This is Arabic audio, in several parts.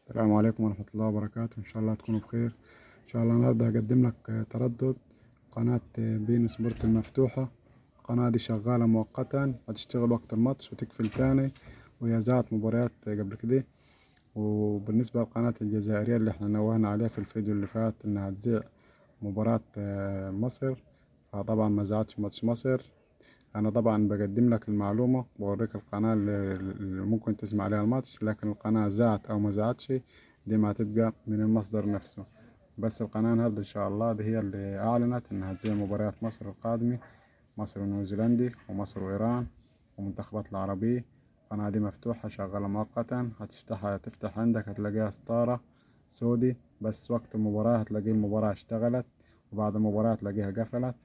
السلام عليكم ورحمة الله وبركاته. إن شاء الله تكونوا بخير. إن شاء الله النهاردة هقدم لك تردد قناة بين سبورت المفتوحة. القناة دي شغالة مؤقتا، هتشتغل وقت الماتش وتقفل تاني، وهي ذات مباريات قبل كده. وبالنسبة للقناة الجزائرية اللي احنا نوهنا عليها في الفيديو اللي فات إنها تذيع مباراة مصر، فطبعا ما ذاعتش ماتش مصر. أنا طبعا بقدم لك المعلومة، بوريك القناة اللي ممكن تسمع عليها الماتش، لكن القناة ذاعت أو ما ذاعتش دي ما تبقى من المصدر نفسه. بس القناة النهاردة إن شاء الله دي هي اللي أعلنت إنها تذيع مباريات مصر القادمة، مصر ونيوزيلندي ومصر وإيران ومنتخبات العربية. القناة دي مفتوحة شغالة مؤقتا، تفتح عندك هتلاقيها ستارة سودي، بس وقت المباراة هتلاقي المباراة اشتغلت، وبعد المباراة هتلاقيها قفلت.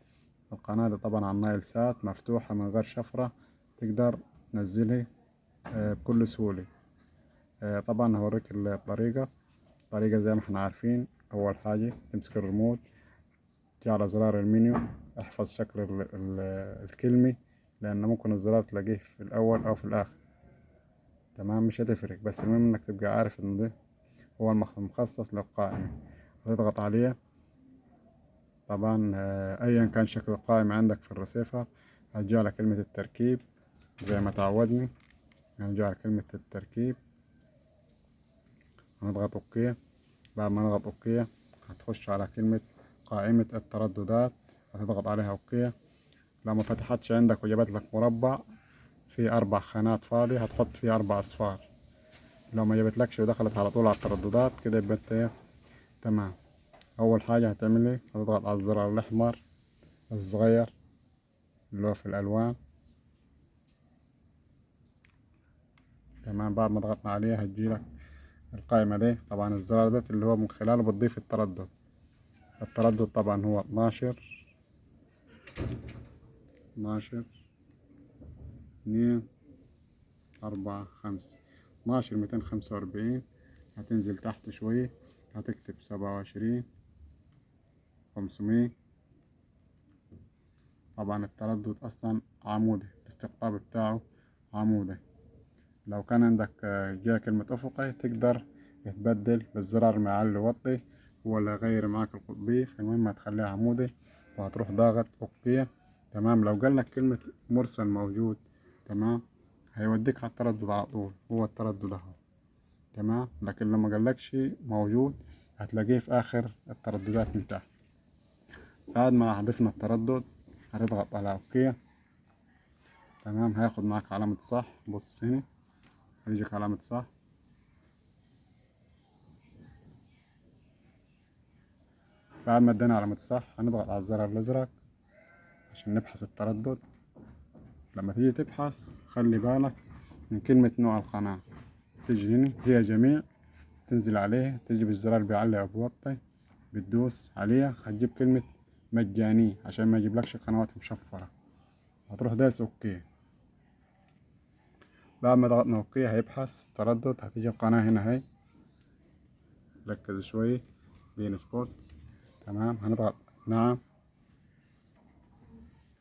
القناة دي طبعا على النايل سات، مفتوحة من غير شفرة، تقدر تنزلها بكل سهولة. طبعا هوريك الطريقة زي ما احنا عارفين. أول حاجة تمسك الريموت، تيجي على زرار المنيو، احفظ شكل الكلمة، لأن ممكن الزرار تلاقيه في الأول أو في الآخر. تمام، مش هتفرق، بس المهم إنك تبقى عارف إن ده هو المخصص للقائمة. هتضغط عليه. طبعا أيا كان شكل القائمة عندك في الرسيفر، هتجي على كلمة التركيب زي ما تعودني. هنجي على كلمة التركيب، هنضغط اوكي. بعد ما نضغط اوكي هتخش على كلمة قائمة الترددات، هتضغط عليها اوكي. لو ما فتحتش عندك وجابت لك مربع فيه 4 خانات فاضي، هتحط فيه 4 اصفار. لو ما جابتلكش ودخلت على طول على الترددات كده يبقى انت تمام. اول حاجة هتعمل ايه، هتضغط على الزرار الاحمر الصغير اللي هو في الالوان. تمام، بعد ما ضغطنا عليه هتجيلك القائمة دي. طبعا الزرار ده اللي هو من خلاله بتضيف التردد طبعا هو 12 2 4 5 12 245. هتنزل تحت شوية، هتكتب 27 500. طبعا التردد أصلا عمودي، الاستقطاب بتاعه عمودي. لو كان عندك جهة كلمة أفقي تقدر تبدل بالزرار معلي وطي ولا غير معاك القطبية. فالمهم هتخليها عمودي وهتروح ضاغط أوكي. تمام، لو قالك كلمة مرسل موجود تمام هيوديك على التردد على طول، هو التردد اهو. تمام، لكن لما قالكش موجود هتلاقيه في آخر الترددات من تحت. بعد ما ضفنا التردد هتضغط على أوكي. تمام، هياخد معاك علامة صح. بص هنا هيجيك علامة صح. بعد ما ادينا علامة صح هنضغط على الزرار الأزرق عشان نبحث التردد. لما تيجي تبحث خلي بالك من كلمة نوع القناة، تيجي هنا هي جميع، تنزل عليه، تيجي بالزرار بيعلي أو بيوطي، بتدوس عليها هتجيب كلمة مجاني عشان ما يجيبلكش قنوات مشفرة. هتروح دايس اوكي. بعد ما ضغطنا اوكي هيبحث تردد، هتيجي القناة هنا اهي، ركز شوية، بين سبورت. تمام، هنضغط نعم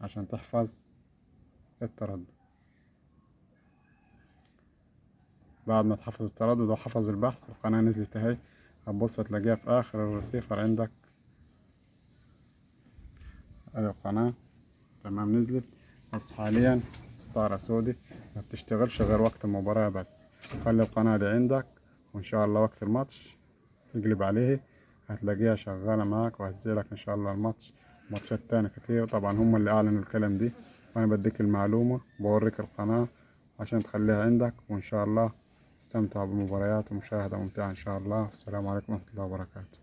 عشان تحفظ التردد. بعد ما تحفظ التردد وحفظ البحث القناة نزلت اهي، هتبص تلاقيها في آخر الرسيفر عندك ادي القناة. تمام، نزلت، بس حاليا ستارة سودي ما بتشتغلش غير وقت المباراة بس. خلي القناة دي عندك، وإن شاء الله وقت الماتش تقلب عليه هتلاقيها شغالة معاك، وهتزيلك إن شاء الله الماتش. ماتشات تاني كتير طبعا هم اللي أعلنوا الكلام دي، وأنا بديك المعلومة بوريك القناة عشان تخليها عندك. وإن شاء الله تستمتع بمباريات ومشاهدة ممتعة إن شاء الله. السلام عليكم ورحمة الله وبركاته.